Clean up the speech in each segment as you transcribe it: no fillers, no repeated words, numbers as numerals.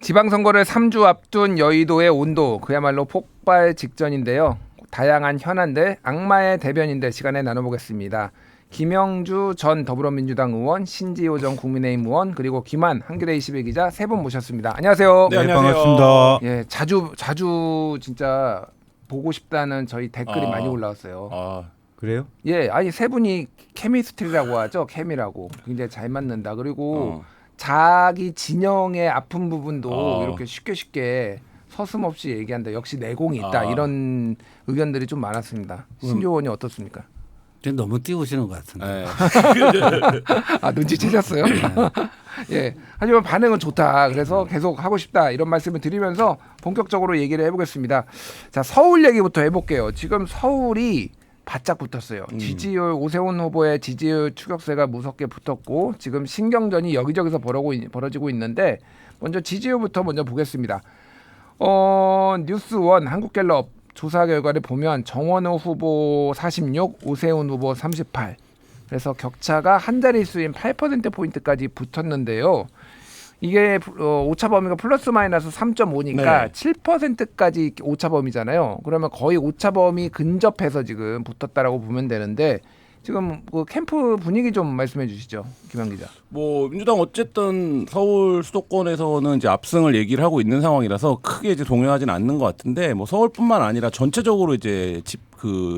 지방선거를 3주 앞둔 여의도의 온도 그야말로 폭발 직전인데요. 다양한 현안들 악마의 대변인들 시간에 나눠보겠습니다. 김영주 전 더불어민주당 의원, 신지호 전 국민의힘 의원, 그리고 김한 한겨레 21 기자 세 분 모셨습니다. 안녕하세요. 네, 안녕하세요. 반갑습니다. 예, 자주 진짜 보고 싶다는 저희 댓글이 많이 올라왔어요. 그래요? 예, 아니 세 분이 케미스트리라고 하죠. 케미라고 굉장히 잘 맞는다. 그리고 자기 진영의 아픈 부분도 이렇게 쉽게 서슴없이 얘기한다. 역시 내공이 있다. 이런 의견들이 좀 많았습니다. 신조 의원이 어떻습니까? 너무 띄우시는 것 같은데. 네. 아, 눈치채셨어요? 예. 하지만 반응은 좋다. 그래서 계속 하고 싶다. 이런 말씀을 드리면서 본격적으로 얘기를 해보겠습니다. 자, 서울 얘기부터 해볼게요. 지금 서울이 바짝 붙었어요. 지지율 오세훈 후보의 지지율 추격세가 무섭게 붙었고 지금 신경전이 여기저기서 벌어지고 있는데 먼저 지지율부터 먼저 보겠습니다. 뉴스원 한국갤럽 조사 결과를 보면 정원호 후보 46, 오세훈 후보 38. 그래서 격차가 한 자릿수인 8%포인트까지 붙었는데요. 이게 오차 범위가 플러스 마이너스 3.5니까 7%까지 오차 범위잖아요. 그러면 거의 오차 범위 근접해서 지금 붙었다라고 보면 되는데 지금 그 캠프 분위기 좀 말씀해 주시죠, 김한 기자. 뭐 민주당 어쨌든 서울 수도권에서는 이제 압승을 얘기를 하고 있는 상황이라서 크게 이제 동요하지는 않는 것 같은데 뭐 서울뿐만 아니라 전체적으로 이제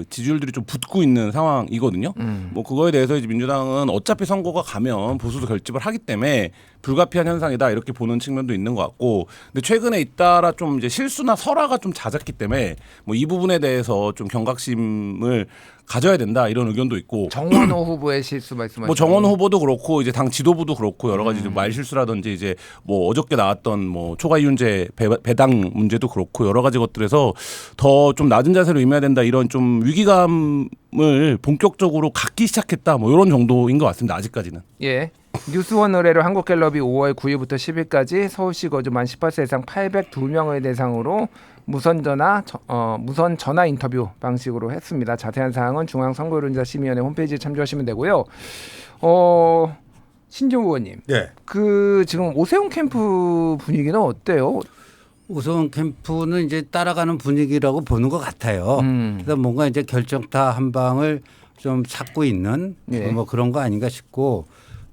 지지율들이 좀 붙고 있는 상황이거든요. 뭐 그거에 대해서 이제 민주당은 어차피 선거가 가면 보수도 결집을 하기 때문에 불가피한 현상이다 이렇게 보는 측면도 있는 것 같고, 근데 최근에 잇따라 좀 이제 실수나 설화가 좀 잦았기 때문에 뭐 이 부분에 대해서 좀 경각심을 가져야 된다 이런 의견도 있고. 정원호 후보의 실수 말씀하시죠. 뭐 정원호 후보도 그렇고 이제 당 지도부도 그렇고 여러 가지 말 실수라든지 이제 뭐 어저께 나왔던 뭐 초과 이윤제 배당 문제도 그렇고 여러 가지 것들에서 더 좀 낮은 자세로 임해야 된다 이런 좀 위기감을 본격적으로 갖기 시작했다 뭐 이런 정도인 것 같습니다. 아직까지는. 예. 뉴스원 의뢰로 한국갤럽이 5월 9일부터 10일까지 서울시 거주 만 18세 이상 802명을 대상으로 무선 전화 인터뷰 방식으로 했습니다. 자세한 사항은 중앙선거여론조사심의위원회 홈페이지에 참조하시면 되고요. 신종 의원님, 네. 그 지금 오세훈 캠프 분위기는 어때요? 오세훈 캠프는 이제 따라가는 분위기라고 보는 것 같아요. 그래서 뭔가 이제 결정타 한 방을 좀 찾고 있는 뭐 그런 거 아닌가 싶고,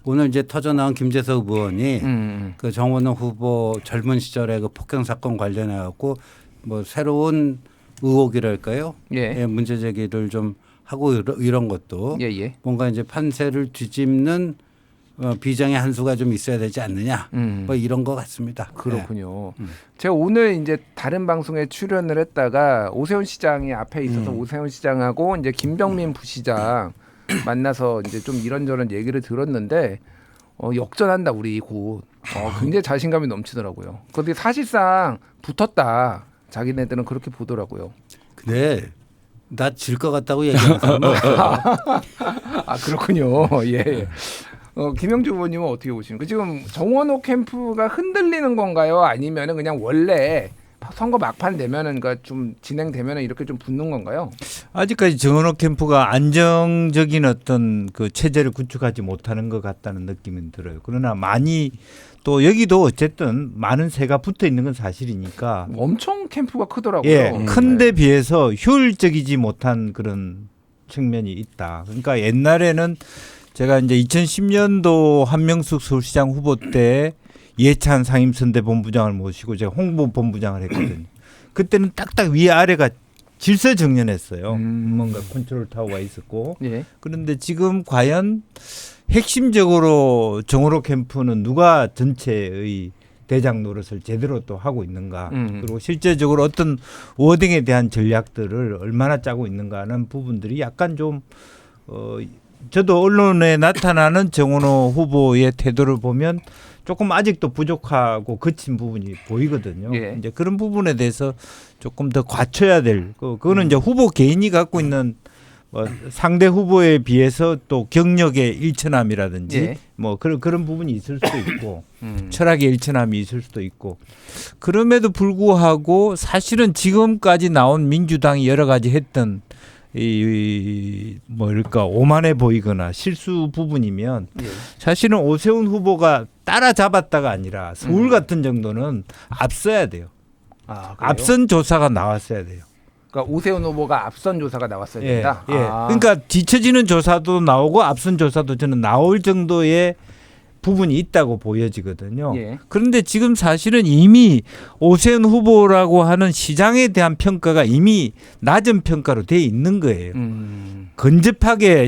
오늘 이제 터져 나온 김재석 의원이 그 정원호 후보 젊은 시절에 그 폭행 사건 관련해 갖고 뭐 새로운 의혹이랄까요? 예, 문제 제기를 좀 하고 이런 것도 뭔가 이제 판세를 뒤집는 비장의 한 수가 좀 있어야 되지 않느냐, 뭐 이런 것 같습니다. 그렇군요. 제가 오늘 이제 다른 방송에 출연을 했다가 오세훈 시장이 앞에 있어서 오세훈 시장하고 이제 김병민 부시장 만나서 이제 좀 이런저런 얘기를 들었는데 역전한다 우리 곧. 굉장히 자신감이 넘치더라고요. 그런데 사실상 붙었다. 자기네들은 그렇게 보더라고요. 근데 나 질 것 같다고 얘기하는 사람은 아 그렇군요. 예. 김영주 의원님은 어떻게 보시는가요? 지금 정원호 캠프가 흔들리는 건가요? 아니면은 그냥 원래 선거 막판 되면은 그러니까 좀 진행되면은 이렇게 좀 붙는 건가요? 아직까지 정원호 캠프가 안정적인 어떤 그 체제를 구축하지 못하는 것 같다는 느낌은 들어요. 그러나 많이 또 여기도 어쨌든 많은 새가 붙어 있는 건 사실이니까 엄청 캠프가 크더라고요. 예, 큰데 비해서 효율적이지 못한 그런 측면이 있다. 그러니까 옛날에는 제가 이제 2010년도 한명숙 서울시장 후보 때 이해찬 상임선대본부장을 모시고 제가 홍보본부장을 했거든요. 그때는 딱딱 위아래가 질서정연했어요. 뭔가 컨트롤 타워가 있었고. 그런데 지금 과연 핵심적으로 정호로 캠프는 누가 전체의 대장 노릇을 제대로 또 하고 있는가. 그리고 실제적으로 어떤 워딩에 대한 전략들을 얼마나 짜고 있는가 하는 부분들이 약간 좀 저도 언론에 나타나는 정원호 후보의 태도를 보면 조금 아직도 부족하고 거친 부분이 보이거든요. 이제 그런 부분에 대해서 조금 더 갖춰야 될 그거는 이제 후보 개인이 갖고 있는 뭐 상대 후보에 비해서 또 경력의 일천함이라든지 뭐 그런 부분이 있을 수도 있고 철학의 일천함이 있을 수도 있고, 그럼에도 불구하고 사실은 지금까지 나온 민주당이 여러 가지 했던 뭐랄까 오만해 보이거나 실수 부분이면 사실은 오세훈 후보가 따라잡았다가 아니라 서울 같은 정도는 앞서야 돼요. 아, 그래요? 앞선 조사가 나왔어야 돼요. 그러니까 오세훈 후보가 앞선 조사가 나왔어야 된다. 예. 아. 그러니까 뒤처지는 조사도 나오고 앞선 조사도 저는 나올 정도의 부분이 있다고 보여지거든요. 예. 그런데 지금 사실은 이미 오세훈 후보라고 하는 시장에 대한 평가가 이미 낮은 평가로 돼 있는 거예요. 근접하게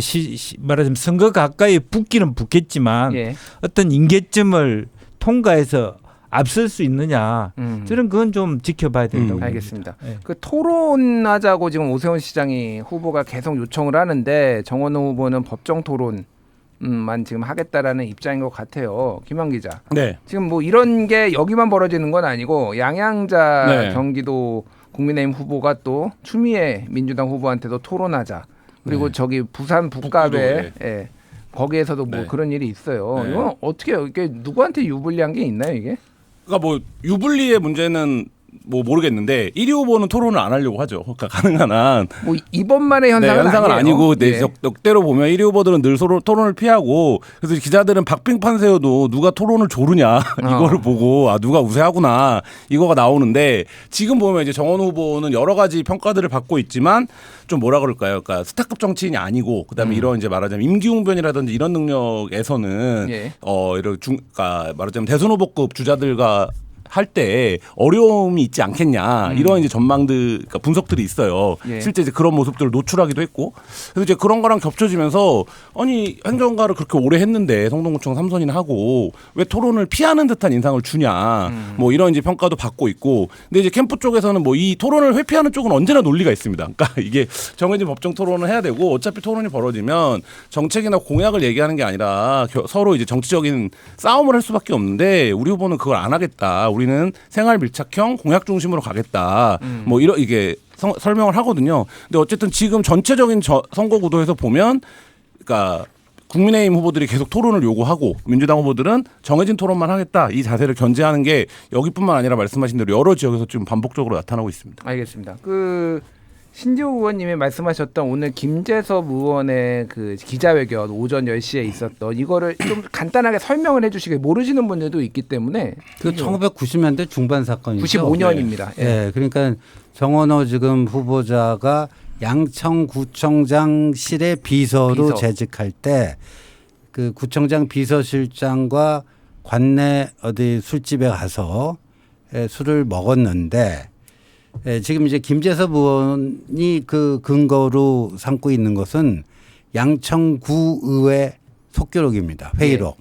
말하자면 선거 가까이 붙기는 붙겠지만 예. 어떤 임계점을 통과해서 앞설 수 있느냐. 저는 그건 좀 지켜봐야 된다고. 알겠습니다. 예. 그 토론하자고 지금 오세훈 시장이 후보가 계속 요청을 하는데 정원호 후보는 법정 토론만 지금 하겠다라는 입장인 것 같아요. 김환 기자. 네. 지금 뭐 이런 게 여기만 벌어지는 건 아니고 양양자 네. 경기도 국민의힘 후보가 또 추미애 민주당 후보한테도 토론하자. 그리고 네. 저기 부산 북갑에 북구도, 예. 거기에서도 뭐 네. 그런 일이 있어요. 네. 이건 어떻게 이게 누구한테 유불리한 게 있나요 이게? 그러니까 뭐 유불리의 문제는 뭐 모르겠는데 1위 후보는 토론을 안 하려고 하죠. 그러니까 가능한 한 뭐 이번만의 현상은, 현상은 아니에요. 아니고 네, 예. 역대로 보면 1위 후보들은 늘 서로 토론을 피하고 그래서 기자들은 박빙판 세워도 누가 토론을 조르냐 이거를 보고 아 누가 우세하구나 이거가 나오는데 지금 보면 이제 정원 후보는 여러 가지 평가들을 받고 있지만 좀 뭐라 그럴까요? 그러니까 스타급 정치인이 아니고 그다음에 이런 이제 말하자면 임기응변이라든지 이런 능력에서는 예. 이런 그러니까 말하자면 대선 후보급 주자들과 할 때 어려움이 있지 않겠냐 이런 이제 전망들 그러니까 분석들이 있어요. 예. 실제 이제 그런 모습들을 노출하기도 했고 그래서 이제 그런 거랑 겹쳐지면서 아니 행정가를 그렇게 오래 했는데 성동구청 3선이나 하고 왜 토론을 피하는 듯한 인상을 주냐 뭐 이런 이제 평가도 받고 있고 근데 이제 캠프 쪽에서는 뭐 이 토론을 회피하는 쪽은 언제나 논리가 있습니다. 그러니까 이게 정해진 법정 토론을 해야 되고 어차피 토론이 벌어지면 정책이나 공약을 얘기하는 게 아니라 서로 이제 정치적인 싸움을 할 수밖에 없는데 우리 후보는 그걸 안 하겠다. 우리는 생활 밀착형 공약 중심으로 가겠다. 뭐 이런 이게 설명을 하거든요. 근데 어쨌든 지금 전체적인 선거 구도에서 보면, 그러니까 국민의힘 후보들이 계속 토론을 요구하고 민주당 후보들은 정해진 토론만 하겠다 이 자세를 견제하는 게 여기뿐만 아니라 말씀하신 대로 여러 지역에서 지금 반복적으로 나타나고 있습니다. 알겠습니다. 그 신지호 의원님이 말씀하셨던 오늘 김재섭 의원의 그 기자회견 오전 10시에 있었던 이거를 좀 간단하게 설명을 해주시게 모르시는 분들도 있기 때문에 그 1990년대 중반 사건이죠. 95년입니다. 예. 네, 그러니까 정원호 지금 후보자가 양천구청장실의 비서로 비서. 재직할 때 그 구청장 비서실장과 관내 어디 술집에 가서 술을 먹었는데 지금 이제 김재섭 의원이 그 근거로 삼고 있는 것은 양천구의회 속기록입니다. 회의록.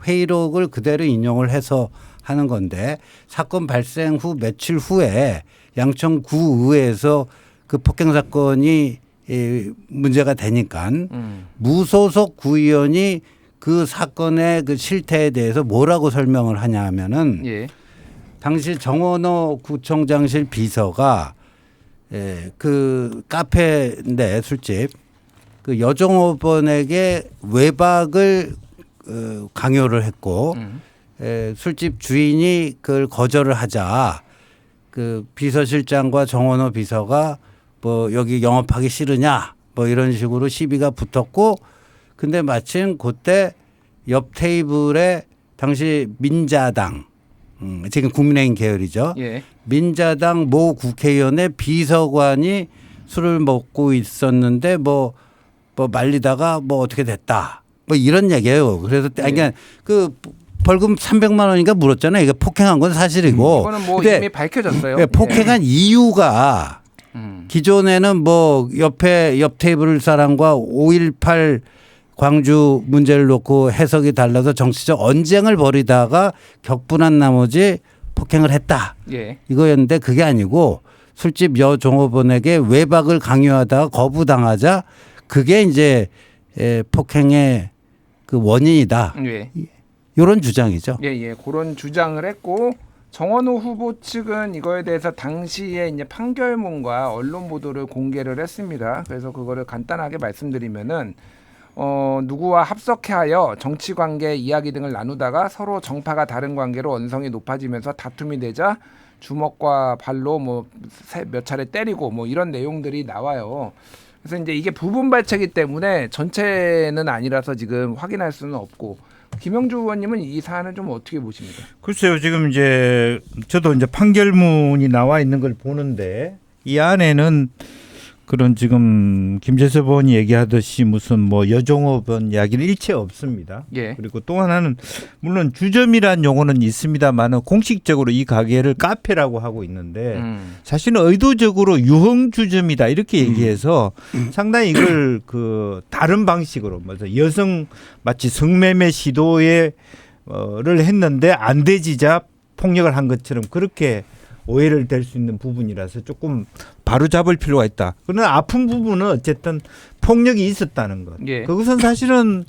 회의록을 그대로 인용을 해서 하는 건데 사건 발생 후 며칠 후에 양천구의회에서 그 폭행 사건이 문제가 되니까 무소속 구의원이 그 사건의 그 실태에 대해서 뭐라고 설명을 하냐 하면은 예. 당시 정원호 구청장실 비서가 그 카페인데 술집 그 여종업원에게 외박을 강요를 했고 술집 주인이 그걸 거절을 하자 그 비서실장과 정원호 비서가 뭐 여기 영업하기 싫으냐 뭐 이런 식으로 시비가 붙었고 근데 마침 그때 옆 테이블에 당시 민자당 지금 국민의힘 계열이죠. 예. 민자당 모 국회의원의 비서관이 술을 먹고 있었는데 뭐 말리다가 뭐 어떻게 됐다. 뭐 이런 얘기예요. 그래서 그러니까 그 벌금 300만 원인가 물었잖아요. 이게 폭행한 건 사실이고. 이거는 뭐 근데 이미 밝혀졌어요. 예, 폭행한 이유가 기존에는 뭐 옆 테이블 사람과 5.18 광주 문제를 놓고 해석이 달라서 정치적 언쟁을 벌이다가 격분한 나머지 폭행을 했다. 예. 이거였는데 그게 아니고 술집 여 종업원에게 외박을 강요하다가 거부당하자 그게 이제 폭행의 그 원인이다. 예. 이런 주장이죠. 예, 예. 그런 주장을 했고 정원호 후보 측은 이거에 대해서 당시에 이제 판결문과 언론 보도를 공개를 했습니다. 그래서 그거를 간단하게 말씀드리면은 누구와 합석하여 정치 관계 이야기 등을 나누다가 서로 정파가 다른 관계로 언성이 높아지면서 다툼이 되자 주먹과 발로 뭐 몇 차례 때리고 뭐 이런 내용들이 나와요. 그래서 이제 이게 부분 발췌이기 때문에 전체는 아니라서 지금 확인할 수는 없고 김영주 의원님은 이 사안을 좀 어떻게 보십니까? 글쎄요, 지금 이제 저도 이제 판결문이 나와 있는 걸 보는데 이 안에는 그런 지금 김재섭 의원이 얘기하듯이 무슨 뭐 여종업원 이야기는 일체 없습니다. 예. 그리고 또 하나는 물론 주점이란 용어는 있습니다만은 공식적으로 이 가게를 카페라고 하고 있는데 사실은 의도적으로 유흥 주점이다 이렇게 얘기해서 상당히 이걸 그 다른 방식으로 맞아 여성 마치 성매매 시도를 했는데 안 되지자 폭력을 한 것처럼 그렇게 오해를 될 수 있는 부분이라서 조금 바로 잡을 필요가 있다. 그러나 아픈 부분은 어쨌든 폭력이 있었다는 것. 예. 그것은 사실은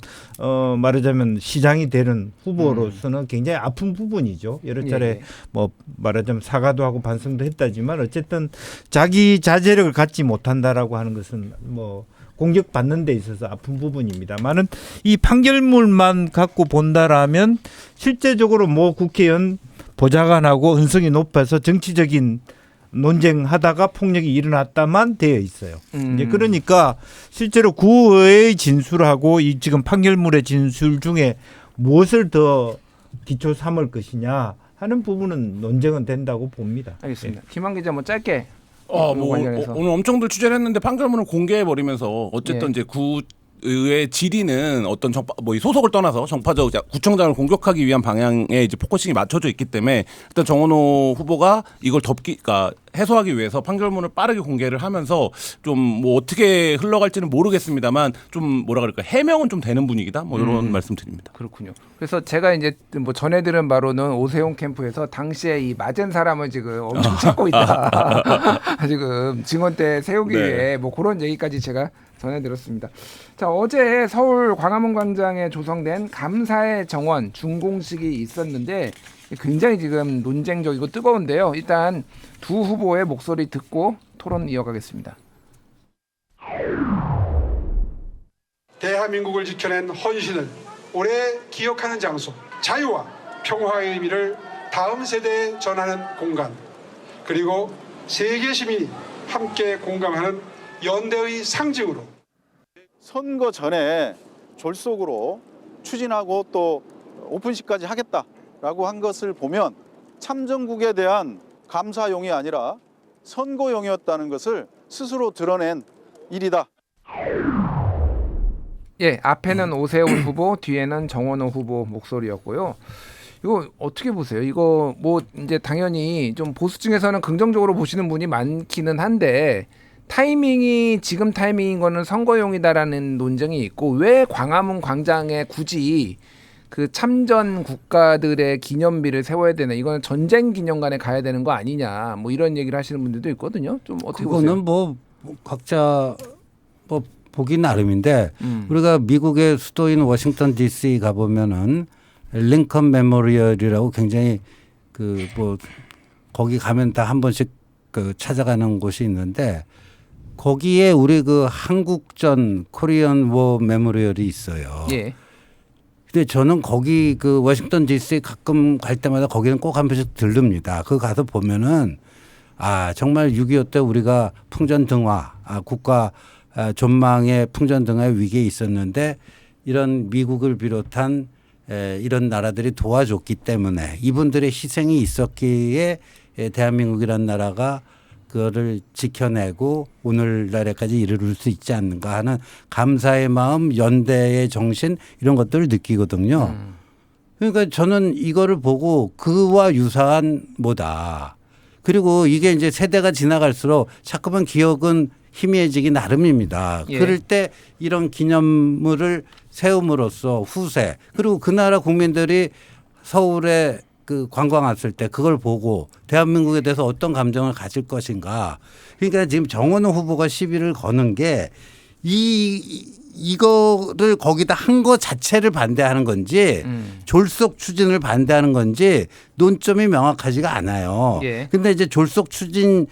말하자면 시장이 되는 후보로서는 굉장히 아픈 부분이죠. 여러 차례 예. 뭐 말하자면 사과도 하고 반성도 했다지만 어쨌든 자기 자제력을 갖지 못한다라고 하는 것은 뭐 공격받는 데 있어서 아픈 부분입니다만은 이 판결문만 갖고 본다라면 실제적으로 뭐 국회의원 보좌관하고 은성이 높아서 정치적인 논쟁하다가 폭력이 일어났다만 되어 있어요. 이제 그러니까 실제로 구의의 진술하고 이 지금 판결문의 진술 중에 무엇을 더 기초 삼을 것이냐 하는 부분은 논쟁은 된다고 봅니다. 알겠습니다. 김한 기자 뭐 짧게 뭐 관련해서. 오늘 엄청들 취재를 했는데 판결문을 공개해 버리면서 어쨌든 예. 이제 의회 질의는 어떤 이 소속을 떠나서 정파적 구청장을 공격하기 위한 방향에 이제 포커싱이 맞춰져 있기 때문에 일단 정원호 후보가 이걸 그러니까 해소하기 위해서 판결문을 빠르게 공개를 하면서 좀 뭐 어떻게 흘러갈지는 모르겠습니다만 좀 뭐라 그럴까 해명은 좀 되는 분위기다 뭐 이런 말씀드립니다. 그렇군요. 그래서 제가 이제 뭐 전해 들은 바로는 오세훈 캠프에서 당시에 이 맞은 사람을 지금 엄청 찾고 있다. 지금 증언대 세우기 네. 위해 뭐 그런 얘기까지 제가 전해 들었습니다. 자, 어제 서울 광화문 광장에 조성된 감사의 정원 준공식이 있었는데 굉장히 지금 논쟁적이고 뜨거운데요. 일단 두 후보의 목소리 듣고 토론 이어가겠습니다. 대한민국을 지켜낸 헌신을 오래 기억하는 장소, 자유와 평화의 의미를 다음 세대에 전하는 공간, 그리고 세계 시민이 함께 공감하는 연대의 상징으로 선거 전에 졸속으로 추진하고 또 오픈식까지 하겠다라고 한 것을 보면 참정국에 대한 감사용이 아니라 선거용이었다는 것을 스스로 드러낸 일이다. 예, 앞에는 오세훈 후보, 뒤에는 정원호 후보 목소리였고요. 이거 어떻게 보세요? 이거 뭐 이제 당연히 좀 보수층에서는 긍정적으로 보시는 분이 많기는 한데 타이밍이 지금 타이밍인 거는 선거용이다라는 논쟁이 있고 왜 광화문 광장에 굳이 그 참전 국가들의 기념비를 세워야 되나? 이거는 전쟁 기념관에 가야 되는 거 아니냐? 뭐 이런 얘기를 하시는 분들도 있거든요. 좀 어떻게 보세요? 그거는 뭐 각자 뭐 보기 나름인데 우리가 미국의 수도인 워싱턴 D.C. 가 보면은 링컨 메모리얼이라고 굉장히 그 뭐 거기 가면 다 한 번씩 그 찾아가는 곳이 있는데 거기에 우리 그 한국전 코리안 워 메모리얼이 있어요. 예. 근데 저는 거기 그 워싱턴 D.C. 가끔 갈 때마다 거기는 꼭 한 번씩 들릅니다. 그 가서 보면은 아 정말 6.25 때 우리가 풍전등화 국가 전망의 풍전등화의 위기에 있었는데 이런 미국을 비롯한 이런 나라들이 도와줬기 때문에 이분들의 희생이 있었기에 대한민국이라는 나라가 그거를 지켜내고 오늘날에까지 이르를 수 있지 않는가 하는 감사의 마음, 연대의 정신 이런 것들을 느끼거든요. 그러니까 저는 이거를 보고 그와 유사한 뭐다. 그리고 이게 이제 세대가 지나갈수록 자꾸만 기억은 희미해지기 나름입니다. 예. 그럴 때 이런 기념물을 세움으로써 후세 그리고 그 나라 국민들이 서울에 그 관광 왔을 때 그걸 보고 대한민국에 대해서 어떤 감정을 가질 것인가. 그러니까 지금 정원호 후보가 시비를 거는 게 이거를 거기다 한 거 자체를 반대하는 건지 졸속 추진을 반대하는 건지 논점이 명확하지가 않아요. 예. 근데 이제 졸속 추진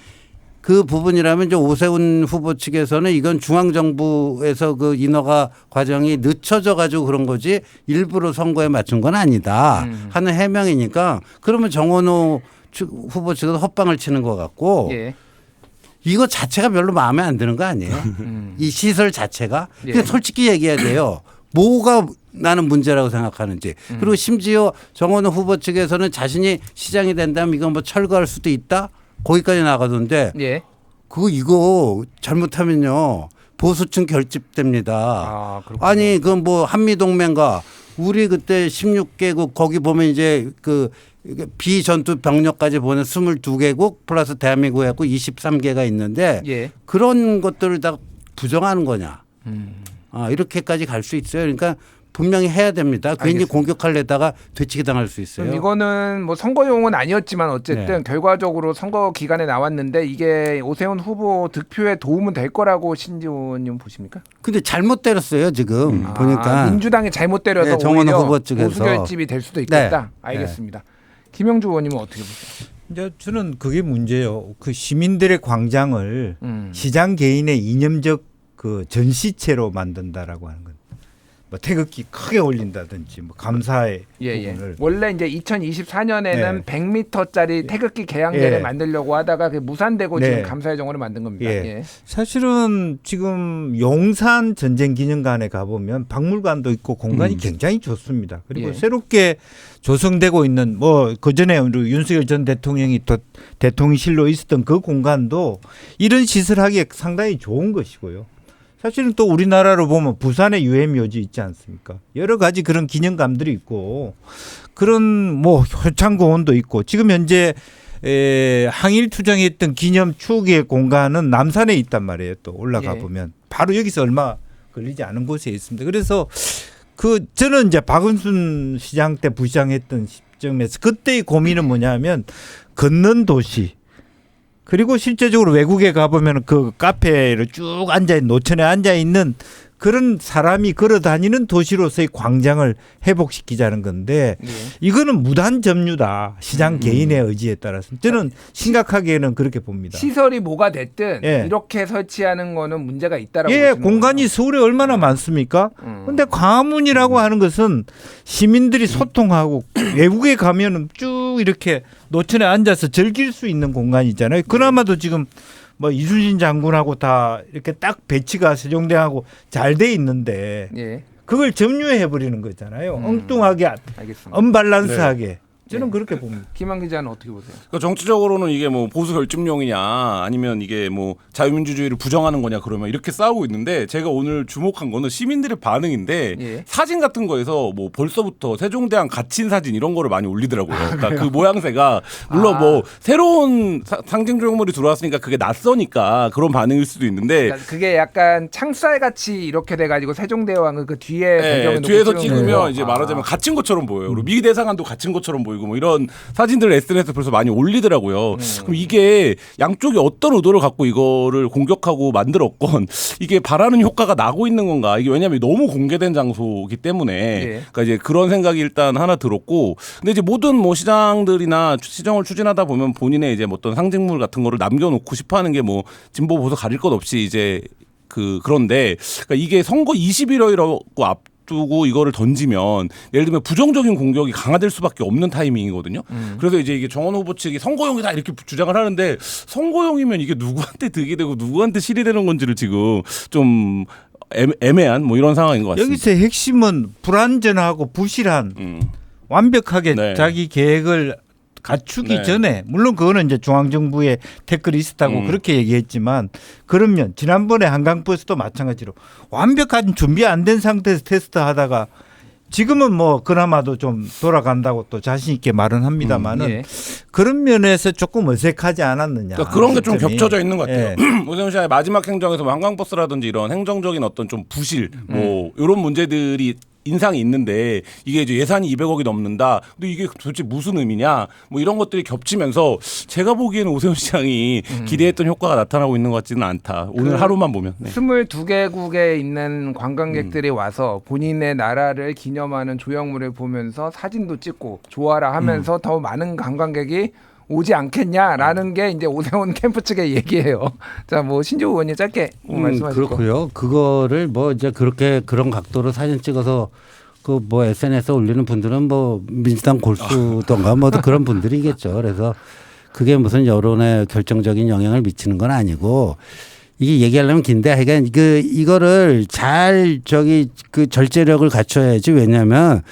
그 부분이라면 이제 오세훈 후보 측에서는 이건 중앙정부에서 그 인허가 과정이 늦춰져 가지고 그런 거지 일부러 선거에 맞춘 건 아니다 하는 해명이니까 그러면 정원호 후보 측은 헛방을 치는 것 같고 예. 이거 자체가 별로 마음에 안 드는 거 아니에요? 이 시설 자체가. 예. 그러니까 솔직히 얘기해야 돼요. 뭐가 나는 문제라고 생각하는지. 그리고 심지어 정원호 후보 측에서는 자신이 시장이 된다면 이건 뭐 철거할 수도 있다. 거기까지 나가던데 예. 이거 잘못하면요 보수층 결집됩니다. 아, 그렇군요. 아니 그 뭐 한미동맹과 우리 그때 16개국 거기 보면 이제 그 비전투 병력까지 보는 22개국 플러스 대한민국 해갖고 23개가 있는데 예. 그런 것들을 다 부정하는 거냐. 이렇게까지 갈 수 있어요. 그러니까 분명히 해야 됩니다. 괜히 알겠습니다. 공격하려다가 되치기 당할 수 있어요. 그럼 이거는 뭐 선거용은 아니었지만 어쨌든 네. 결과적으로 선거 기간에 나왔는데 이게 오세훈 후보 득표에 도움은 될 거라고 신지호 의원님 보십니까? 근데 잘못 때렸어요 지금 보니까. 민주당이 잘못 때려서 네, 정원호 오히려 후보 측에서. 보수 결집이 될 수도 있겠다. 네. 알겠습니다. 김영주 의원님은 어떻게 보세요? 이제 저는 그게 문제예요. 그 시민들의 광장을 음. 시장 개인의 이념적 그 전시체로 만든다라고 하는 건. 뭐 태극기 크게 올린다든지 뭐 감사의 부분을 원래 이제 2024년에는 네. 100m짜리 태극기 개양대를 예. 만들려고 하다가 그게 무산되고 네. 지금 감사의 정원을 만든 겁니다. 예. 예. 사실은 지금 용산 전쟁기념관에 가보면 박물관도 있고 공간이 굉장히 좋습니다. 그리고 예. 새롭게 조성되고 있는 뭐 그전에 우리 윤석열 전 대통령이 또 대통령실로 있었던 그 공간도 이런 시설하기에 상당히 좋은 것이고요. 사실은 또 우리나라로 보면 부산에 유해묘지 있지 않습니까? 여러 가지 그런 기념감들이 있고 그런 뭐 효창공원도 있고 지금 현재 항일 투쟁했던 기념 추억의 공간은 남산에 있단 말이에요. 또 올라가 예. 보면 바로 여기서 얼마 걸리지 않은 곳에 있습니다. 그래서 저는 이제 박은순 시장 때 부시장했던 시점에서 그때의 고민은 뭐냐면 걷는 도시. 그리고 실제적으로 외국에 가보면 그 카페를 쭉 앉아있는 노천에 앉아있는 그런 사람이 걸어 다니는 도시로서의 광장을 회복시키자는 건데 예. 이거는 무단 점유다. 시장 개인의 의지에 따라서. 저는 심각하게는 그렇게 봅니다. 시설이 뭐가 됐든 예. 이렇게 설치하는 거는 문제가 있다라고 예, 보시는 공간이 거군요. 서울에 얼마나 많습니까? 근데 광화문이라고 하는 것은 시민들이 소통하고 외국에 가면은 쭉 이렇게 노천에 앉아서 즐길 수 있는 공간이잖아요. 그나마도 지금 뭐 이순신 장군하고 다 이렇게 딱 배치가 세종대하고 잘 돼 있는데 예. 그걸 점유해 버리는 거잖아요. 엉뚱하게 알겠습니다. 언밸런스하게. 저는 네. 그렇게 봅니다. 김한 기자는 어떻게 보세요? 그러니까 정치적으로는 이게 뭐 보수 결집용이냐 아니면 이게 뭐 자유민주주의를 부정하는 거냐 그러면 이렇게 싸우고 있는데 제가 오늘 주목한 거는 시민들의 반응인데 예. 사진 같은 거에서 뭐 벌써부터 세종대왕 갇힌 사진 이런 거를 많이 올리더라고요. 그러니까 그 모양새가 물론 뭐 새로운 상징 조형물이 들어왔으니까 그게 낯서니까 그런 반응일 수도 있는데 그러니까 그게 약간 창살 같이 이렇게 돼가지고 세종대왕을 그 뒤에 네, 배경에 놓고 뒤에서 찍은 찍으면 거예요. 이제 말하자면 갇힌 것처럼 보여요. 그리고 미 대사관도 갇힌 것처럼 보이고 뭐 이런 사진들을 SNS에 벌써 많이 올리더라고요. 그럼 이게 양쪽이 어떤 의도를 갖고 이거를 공격하고 만들었건 이게 바라는 효과가 나고 있는 건가? 이게 왜냐하면 너무 공개된 장소이기 때문에 예. 그러니까 이제 그런 생각이 일단 하나 들었고, 근데 이제 모든 뭐 시장들이나 시정을 추진하다 보면 본인의 이제 뭐 어떤 상징물 같은 거를 남겨놓고 싶어하는 게 뭐 진보 보수 가릴 것 없이 이제 그런데 그러니까 이게 선거 21일이라고 두고 이거를 던지면 예를 들면 부정적인 공격이 강화될 수밖에 없는 타이밍이거든요. 그래서 이제 이게 정원 후보 측이 선거용이다 이렇게 주장을 하는데 선거용이면 이게 누구한테 득이 되고 누구한테 실이 되는 건지를 지금 좀 애매한 뭐 이런 상황인 것 같습니다. 여기서 핵심은 불완전하고 부실한 완벽하게 네. 자기 계획을 갖추기 네. 전에 물론 그거는 이제 중앙정부의 태클이 있었다고 그렇게 얘기했지만 그러면 지난번에 한강버스도 마찬가지로 완벽한 준비 안 된 상태에서 테스트하다가 지금은 뭐 그나마도 좀 돌아간다고 또 자신 있게 말은 합니다만은 예. 그런 면에서 조금 어색하지 않았느냐. 그러니까 그런 게 좀 시점이. 겹쳐져 있는 것 같아요. 예. 오세훈 씨의 마지막 행정에서 뭐 한강버스라든지 이런 행정적인 어떤 좀 부실 뭐 이런 문제들이 인상이 있는데 이게 이제 예산이 200억이 넘는다. 근데 이게 도대체 무슨 의미냐? 뭐 이런 것들이 겹치면서 제가 보기에는 오세훈 시장이 기대했던 효과가 나타나고 있는 것 같지는 않다. 오늘 하루만 보면. 네. 22개국에 있는 관광객들이 와서 본인의 나라를 기념하는 조형물을 보면서 사진도 찍고 좋아라 하면서 더 많은 관광객이 오지 않겠냐라는 게 이제 오세훈 캠프 측의 얘기예요. 자, 뭐 신지호 의원님 짧게 말씀하시고. 그렇고요. 그거를 뭐 이제 그렇게 그런 각도로 사진 찍어서 그 뭐 SNS 에 올리는 분들은 뭐 민주당 골수던가 뭐 그런 분들이겠죠. 그래서 그게 무슨 여론에 결정적인 영향을 미치는 건 아니고 이게 얘기하려면 긴데 하여간 이거를 잘 그 절제력을 갖춰야지. 왜냐하면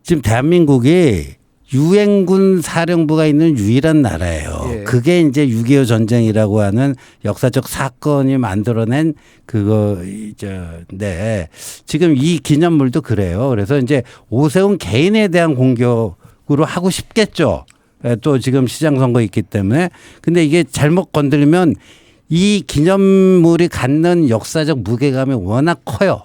지금 대한민국이 유엔군 사령부가 있는 유일한 나라예요. 예. 그게 이제 6.25 전쟁이라고 하는 역사적 사건이 만들어낸 그거인데 지금 이 기념물도 그래요. 그래서 이제 오세훈 개인에 대한 공격으로 하고 싶겠죠. 또 지금 시장 선거 있기 때문에. 근데 이게 잘못 건드리면 이 기념물이 갖는 역사적 무게감이 워낙 커요.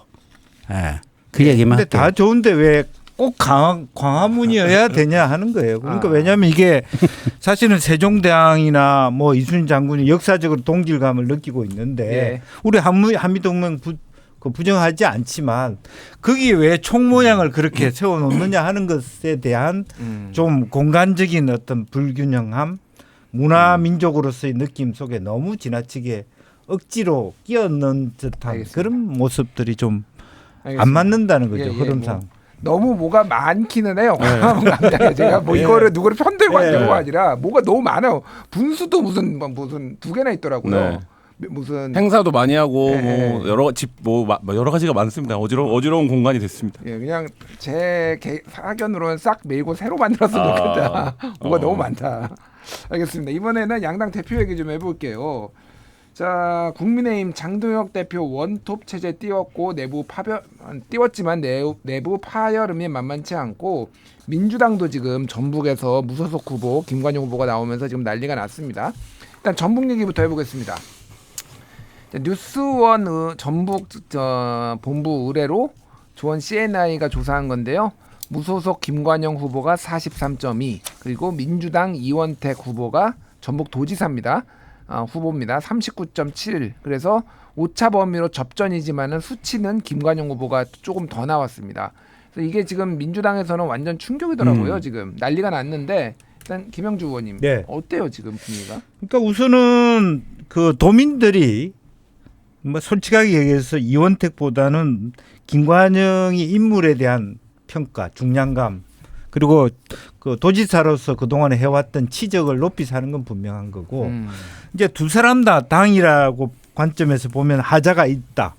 예. 그 얘기만 근데 할게요. 다 좋은데 왜 꼭 광화문이어야 되냐 하는 거예요. 그러니까 왜냐하면 이게 사실은 세종대왕이나 뭐 이순신 장군이 역사적으로 동질감을 느끼고 있는데 예. 우리 한미동맹 부정하지 않지만 거기에 왜 총 모양을 그렇게 세워놓느냐 하는 것에 대한 좀 공간적인 어떤 불균형함, 문화 민족으로서의 느낌 속에 너무 지나치게 억지로 끼얹는 듯한 알겠습니다. 그런 모습들이 좀 안 알겠습니다. 맞는다는 거죠. 예, 예, 흐름상. 뭐 너무 뭐가 많기는 해요. 광화문광장에 제가 뭐 이거를 누구를 편들고 하려고 아니라 뭐가 너무 많아요. 분수도 무슨 두 개나 있더라고요. 무슨 행사도 많이 하고 예, 뭐 여러 집 뭐 여러 가지가 많습니다. 어지러운 공간이 됐습니다. 예, 그냥 제 사견으로는 싹 밀고 새로 만들었으면 좋겠다. 뭐가 너무 많다. 알겠습니다. 이번에는 양당 대표 얘기 좀 해볼게요. 자, 국민의힘 장동혁 대표 원톱 체제 띄웠고 띄웠지만 내부 파열음이 만만치 않고 민주당도 지금 전북에서 무소속 후보 김관용 후보가 나오면서 지금 난리가 났습니다. 일단 전북 얘기부터 해보겠습니다. 뉴스원 전북 본부 의뢰로 조원 CNI가 조사한 건데요. 무소속 김관영 후보가 43.2 그리고 민주당 이원택 후보가 전북 도지사입니다. 후보입니다. 39.7 그래서 오차 범위로 접전이지만은 수치는 김관영 후보가 조금 더 나왔습니다. 그래서 이게 지금 민주당에서는 완전 충격이더라고요. 지금 난리가 났는데 일단 김영주 의원님 네. 어때요 지금 분위기가? 그러니까 우선은 그 도민들이 뭐 솔직하게 얘기해서 이원택보다는 김관영이 인물에 대한 평가, 중량감 그리고 그 도지사로서 그동안에 해왔던 치적을 높이 사는 건 분명한 거고 이제 두 사람 다 당이라고 관점에서 보면 하자가 있다.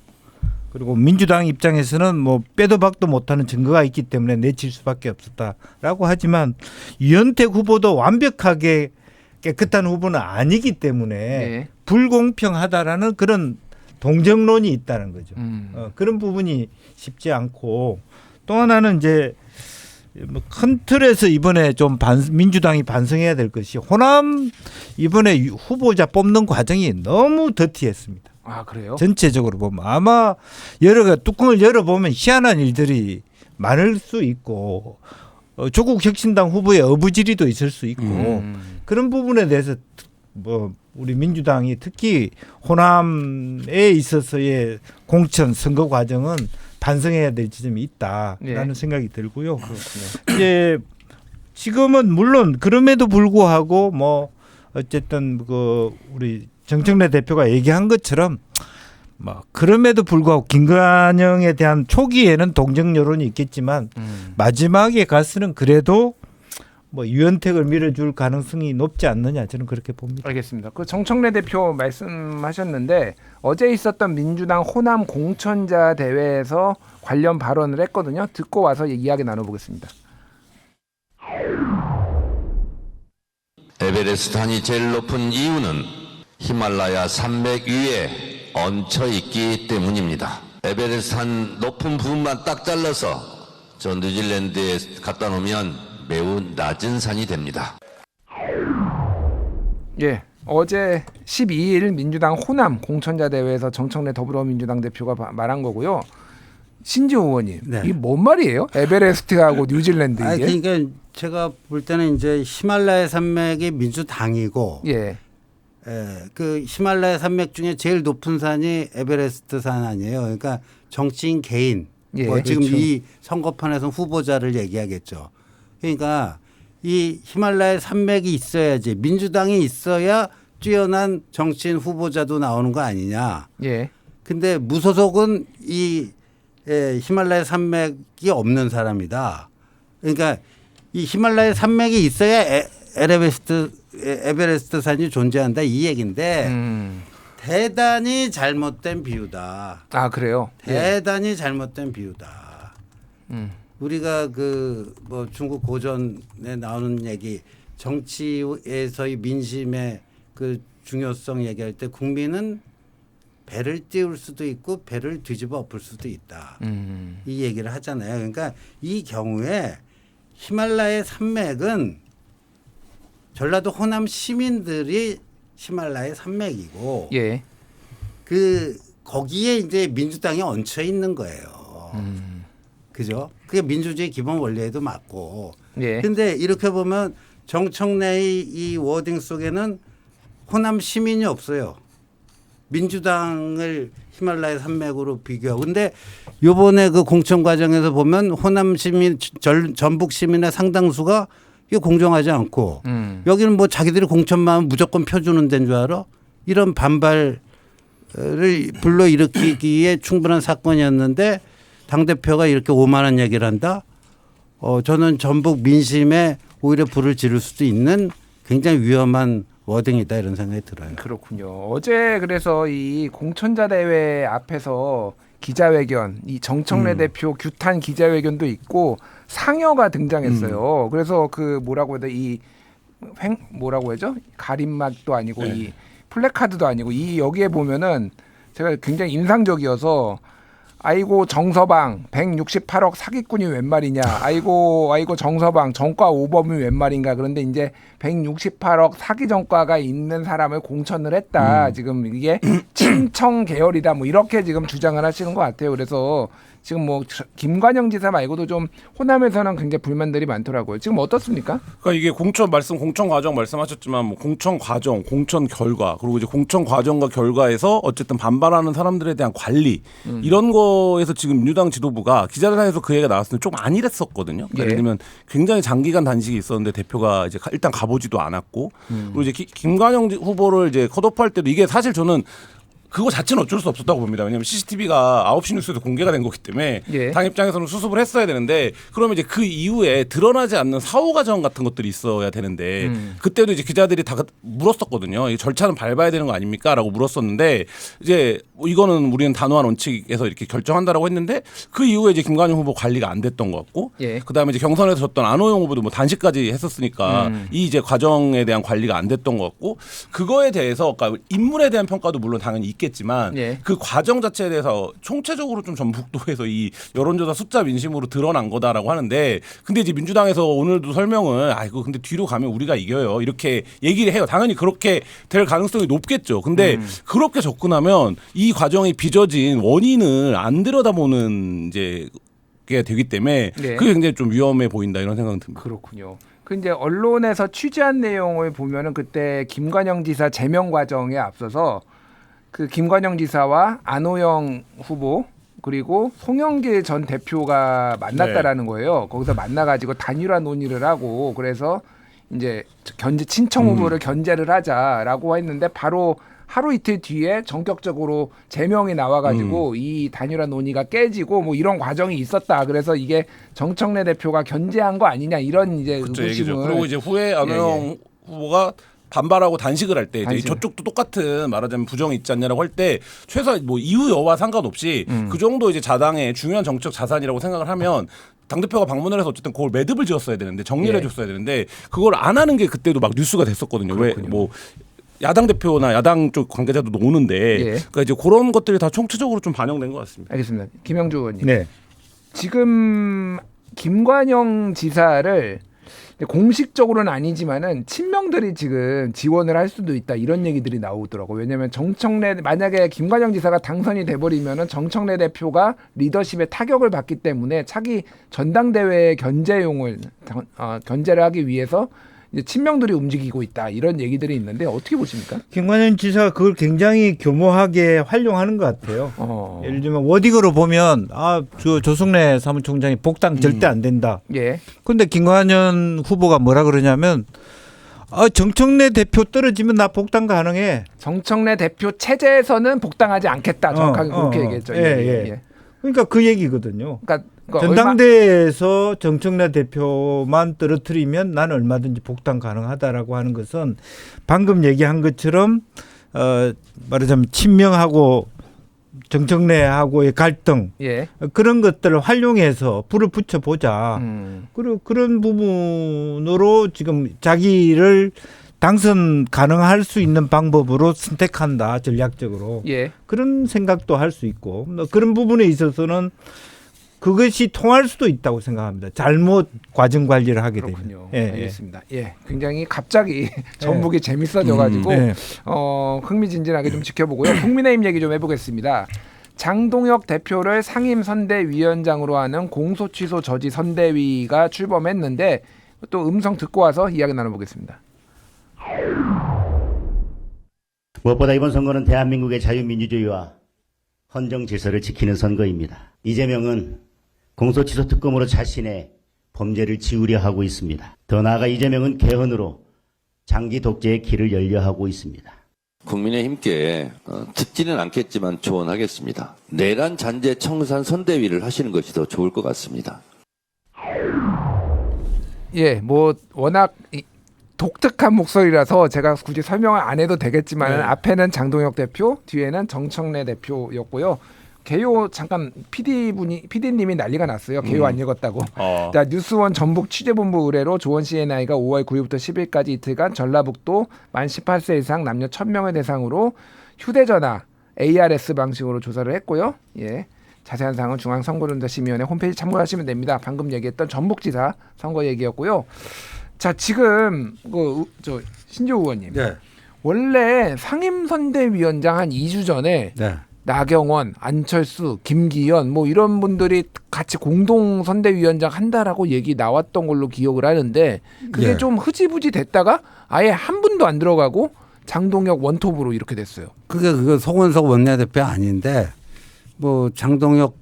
그리고 민주당 입장에서는 뭐 빼도 박도 못하는 증거가 있기 때문에 내칠 수밖에 없었다라고 하지만 이원택 후보도 완벽하게 깨끗한 후보는 아니기 때문에 네. 불공평하다라는 그런 동정론이 있다는 거죠. 그런 부분이 쉽지 않고 또 하나는 이제 뭐 큰 틀에서 이번에 좀 민주당이 반성해야 될 것이 호남 이번에 후보자 뽑는 과정이 너무 더티했습니다. 아 그래요? 전체적으로 보면 아마 뚜껑을 열어보면 희한한 일들이 많을 수 있고 조국 혁신당 후보의 어부지리도 있을 수 있고 그런 부분에 대해서 뭐 우리 민주당이 특히 호남에 있어서의 공천 선거 과정은 반성해야 될 지점이 있다라는 생각이 들고요. 그렇군요. 이제 지금은 물론 그럼에도 불구하고 뭐 어쨌든 그 우리 정청래 대표가 얘기한 것처럼 뭐 그럼에도 불구하고 김관영에 대한 초기에는 동정 여론이 있겠지만 마지막에 가서는 그래도 뭐 유연택을 밀어줄 가능성이 높지 않느냐 저는 그렇게 봅니다. 알겠습니다. 그 정청래 대표 말씀하셨는데 어제 있었던 민주당 호남 공천자 대회에서 관련 발언을 했거든요. 듣고 와서 이야기 나눠보겠습니다. 에베레스트 산이 제일 높은 이유는 히말라야 산맥 위에 얹혀 있기 때문입니다. 에베레스트 산 높은 부분만 딱 잘라서 저 뉴질랜드에 갖다 놓으면 매우 낮은 산이 됩니다. 예, 어제 12일 민주당 호남 공천자 대회에서 정청래 더불어민주당 대표가 말한 거고요. 신지호 의원님, 네. 이게 뭔 말이에요? 에베레스트하고 뉴질랜드 이게? 그러니까 제가 볼 때는 이제 히말라야 산맥이 민주당이고, 예, 그 히말라야 산맥 중에 제일 높은 산이 에베레스트 산 아니에요. 그러니까 정치인 개인, 예, 뭐 지금 그렇죠. 이 선거판에서 후보자를 얘기하겠죠. 그러니까 이 히말라야 산맥이 있어야지 민주당이 있어야 뛰어난 정치인 후보자도 나오는 거 아니냐. 예, 근데 무소속은 이 히말라야 산맥이 없는 사람이다. 그러니까 이 히말라야 산맥이 있어야 에베레스트 산이 존재한다 이 얘기인데 대단히 잘못된 비유다. 아 그래요? 대단히 잘못된 비유다. 우리가 그 뭐 중국 고전에 나오는 얘기 정치에서의 민심의 그 중요성 얘기할 때 국민은 배를 띄울 수도 있고 배를 뒤집어 엎을 수도 있다. 이 얘기를 하잖아요. 그러니까 이 경우에 히말라야 산맥은 전라도 호남 시민들이 히말라야 산맥이고 예. 그 거기에 이제 민주당이 얹혀 있는 거예요. 그죠? 그게 민주주의 기본 원리에도 맞고. 예. 근데 이렇게 보면 정청래의 이 워딩 속에는 호남 시민이 없어요. 민주당을 히말라야 산맥으로 비교하고. 근데 요번에 그 공천 과정에서 보면 호남 시민, 전북 시민의 상당수가 이게 공정하지 않고 여기는 뭐 자기들이 공천만 하면 무조건 펴주는 데인 줄 알아? 이런 반발을 불러일으키기에 충분한 사건이었는데 당대표가 이렇게 오만한 얘기를 한다? 저는 전북 민심에 오히려 불을 지를 수도 있는 굉장히 위험한 워딩이다 이런 생각이 들어요. 그렇군요. 어제 그래서 이 공천자 대회 앞에서 기자회견, 이 정청래 대표 규탄 기자회견도 있고 상여가 등장했어요. 그래서 그 뭐라고 해야 돼? 이 뭐라고 하죠? 가림막도 아니고 이 플래카드도 아니고 이 여기에 보면은 제가 굉장히 인상적이어서 아이고 정서방 168억 사기꾼이 웬 말이냐. 아이고 정서방 정과 오범이 웬 말인가. 그런데 이제 168억 사기 정과가 있는 사람을 공천을 했다. 지금 이게 친청 계열이다. 뭐 이렇게 지금 주장을 하시는 것 같아요. 그래서 지금 뭐 김관영 지사 말고도 좀 호남에서는 굉장히 불만들이 많더라고요. 지금 어떻습니까? 그러니까 이게 공천 과정 말씀하셨지만 뭐 공천 과정, 공천 결과 그리고 이제 공천 과정과 결과에서 어쨌든 반발하는 사람들에 대한 관리 이런 거에서 지금 민주당 지도부가 기자회견에서 그 얘기가 나왔을 때 좀 안일했었거든요. 그러니까 예를 들면 굉장히 장기간 단식이 있었는데 대표가 이제 일단 가보지도 않았고 그리고 이제 김관영 후보를 이제 컷오프할 때도 이게 사실 저는 그거 자체는 어쩔 수 없었다고 봅니다. 왜냐하면 CCTV가 9시 뉴스에도 공개가 된 거기 때문에 당 입장에서는 수습을 했어야 되는데 그러면 이제 그 이후에 드러나지 않는 사후 과정 같은 것들이 있어야 되는데 그때도 이제 기자들이 다 물었었거든요. 이 절차는 밟아야 되는 거 아닙니까?라고 물었었는데 이제 뭐 이거는 우리는 단호한 원칙에서 이렇게 결정한다라고 했는데 그 이후에 이제 김관영 후보 관리가 안 됐던 것 같고 그다음에 이제 경선에서 졌던 안호영 후보도 뭐 단식까지 했었으니까 이 이제 과정에 대한 관리가 안 됐던 것 같고 그거에 대해서 그러니까 인물에 대한 평가도 물론 당연히 있겠지만 그 과정 자체에 대해서 총체적으로 좀 전북도에서 이 여론조사 숫자 민심으로 드러난 거다라고 하는데 근데 이제 민주당에서 오늘도 설명을 아이고 근데 뒤로 가면 우리가 이겨요 이렇게 얘기를 해요. 당연히 그렇게 될 가능성이 높겠죠. 근데 그렇게 접근하면 이 과정이 빚어진 원인을 안 들여다보는 이제 게 되기 때문에 그게 굉장히 좀 위험해 보인다 이런 생각은 듭니다. 그렇군요. 그 이제 언론에서 취재한 내용을 보면은 그때 김관영 지사 제명 과정에 앞서서 그 김관영 지사와 안호영 후보 그리고 송영길 전 대표가 만났다라는 거예요. 거기서 만나가지고 단일화 논의를 하고 그래서 이제 친청 후보를 견제를 하자라고 했는데 바로 하루 이틀 뒤에 전격적으로 제명이 나와가지고 이 단일화 논의가 깨지고 뭐 이런 과정이 있었다. 그래서 이게 정청래 대표가 견제한 거 아니냐 이런 이제 의구심을. 그리고 이제 후에 안호영 후보가 반발하고 단식을 할 때 이제 저쪽도 똑같은 말하자면 부정이 있지 않냐라고 할 때 최소한 뭐 이후 여와 상관없이 그 정도 이제 자당의 중요한 정책 자산이라고 생각을 하면 당대표가 방문을 해서 어쨌든 그걸 매듭을 지었어야 되는데 정리를 해줬어야 되는데 그걸 안 하는 게 그때도 막 뉴스가 됐었거든요. 왜 뭐 야당 대표나 야당 쪽 관계자도 오는데 그러니까 이제 그런 것들이 다 총체적으로 좀 반영된 것 같습니다. 알겠습니다. 김영주 의원님. 네. 지금 김관영 지사를 공식적으로는 아니지만은 친명들이 지금 지원을 할 수도 있다 이런 얘기들이 나오더라고요. 왜냐하면 만약에 김관영 지사가 당선이 돼버리면은 정청래 대표가 리더십에 타격을 받기 때문에 차기 전당대회 견제를 하기 위해서 이제 친명들이 움직이고 있다 이런 얘기들이 있는데 어떻게 보십니까? 김관영 지사가 그걸 굉장히 교모하게 활용하는 것 같아요. 예를 들면 워딩으로 보면 조승래 사무총장이 복당 절대 안 된다. 그런데 김관영 후보가 뭐라 그러냐면 정청래 대표 떨어지면 나 복당 가능해. 정청래 대표 체제에서는 복당하지 않겠다. 정확하게 그렇게 얘기했죠. 그러니까 그 얘기거든요. 그러니까 전당대회에서 정청래 대표만 떨어뜨리면 나는 얼마든지 복당 가능하다라고 하는 것은 방금 얘기한 것처럼 말하자면 친명하고 정청래하고의 갈등 예. 그런 것들을 활용해서 불을 붙여보자. 그리고 그런 부분으로 지금 자기를 당선 가능할 수 있는 방법으로 선택한다 전략적으로. 예. 그런 생각도 할 수 있고 그런 부분에 있어서는 그것이 통할 수도 있다고 생각합니다. 잘못 과정 관리를 하게 되면. 그렇군요. 예, 알겠습니다. 예. 굉장히 갑자기 전북이 재밌어져가지고 네. 흥미진진하게 좀 지켜보고요. 국민의힘 얘기 좀 해보겠습니다. 장동혁 대표를 상임선대위원장으로 하는 공소취소 저지 선대위가 출범했는데 또 음성 듣고 와서 이야기 나눠보겠습니다. 무엇보다 이번 선거는 대한민국의 자유민주주의와 헌정 질서를 지키는 선거입니다. 이재명은 공소취소 특검으로 자신의 범죄를 지우려 하고 있습니다. 더 나아가 이재명은 개헌으로 장기 독재의 길을 열려 하고 있습니다. 국민의힘께 듣지는 않겠지만 조언하겠습니다. 내란 잔재 청산 선대위를 하시는 것이 더 좋을 것 같습니다. 예, 뭐 워낙 독특한 목소리라서 제가 굳이 설명을 안 해도 되겠지만 앞에는 장동혁 대표, 뒤에는 정청래 대표였고요. 개요 잠깐 PD님이 난리가 났어요. 개요 안 읽었다고. 자, 뉴스원 전북 취재본부 의뢰로 조원 씨의 나이가 5월 9일부터 10일까지 이틀간 전라북도 만 18세 이상 남녀 1000명을 대상으로 휴대전화 ARS 방식으로 조사를 했고요. 예. 자세한 사항은 중앙선거론자심의위원회 홈페이지 참고하시면 됩니다. 방금 얘기했던 전북지사 선거 얘기였고요. 자, 지금 저 신조 의원님. 네. 원래 상임선대위원장 한 2주 전에 네. 나경원, 안철수, 김기현 뭐 이런 분들이 같이 공동 선대위원장 한다라고 얘기 나왔던 걸로 기억을 하는데 그게 예. 좀 흐지부지 됐다가 아예 한 분도 안 들어가고 장동혁 원톱으로 이렇게 됐어요. 그게 송원석 원내대표 아닌데 뭐 장동혁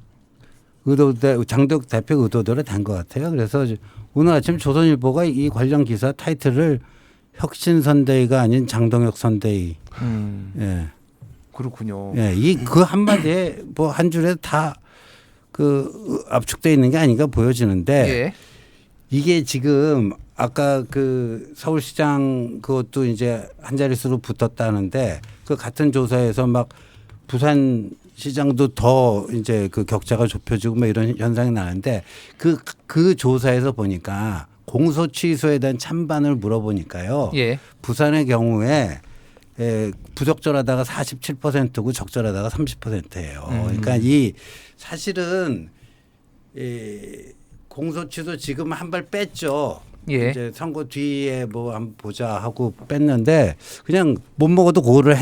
대표 의도대로 된 것 같아요. 그래서 오늘 아침 조선일보가 이 관련 기사 타이틀을 혁신선대위가 아닌 장동혁 선대위. 예. 그렇군요. 예, 그 한마디에 뭐 한 줄에 다 그 압축되어 있는 게 아닌가 보여지는데 예. 이게 지금 아까 그 서울시장 그것도 이제 한 자릿수로 붙었다는데 그 같은 조사에서 막 부산 시장도 더 이제 그 격차가 좁혀지고 뭐 이런 현상이 나는데 그 조사에서 보니까 공소 취소에 대한 찬반을 물어보니까요. 예. 부산의 경우에 부적절하다가 47%고 적절하다가 30%예요. 그러니까 이 사실은 공소취소 지금 한 발 뺐죠. 예. 이제 선거 뒤에 뭐 한번 보자 하고 뺐는데 그냥 못 먹어도 그거를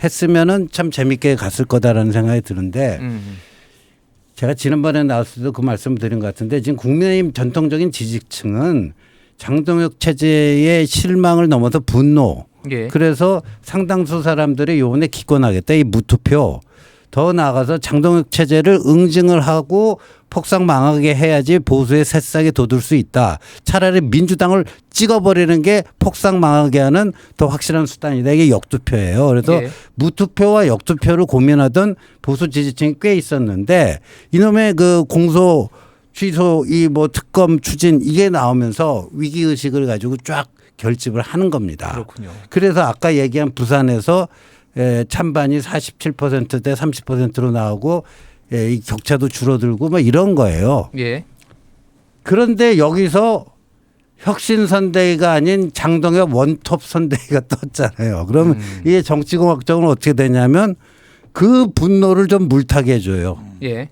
했으면은 참 재밌게 갔을 거다라는 생각이 드는데 제가 지난번에 나왔을 때도 그 말씀을 드린 것 같은데 지금 국민의힘 전통적인 지지층은 장동혁 체제의 실망을 넘어서 분노. 예. 그래서 상당수 사람들이 요번에 기권하겠다. 이 무투표. 더 나아가서 장동혁 체제를 응징을 하고 폭삭 망하게 해야지 보수의 새싹이 돋을 수 있다. 차라리 민주당을 찍어버리는 게 폭삭 망하게 하는 더 확실한 수단이다. 이게 역투표예요. 그래서 예. 무투표와 역투표를 고민하던 보수 지지층이 꽤 있었는데 이놈의 그 공소 취소 이 뭐 특검 추진 이게 나오면서 위기의식을 가지고 쫙 결집을 하는 겁니다. 그렇군요. 그래서 아까 얘기한 부산에서 찬반이 47%대 30%로 나오고 이 격차도 줄어들고 뭐 이런 거예요. 예. 그런데 여기서 혁신선대위가 아닌 장동혁 원톱 선대위가 떴잖아요. 그러면 이게 정치공학적으로 어떻게 되냐면 그 분노를 좀 물타게 해줘요. 예.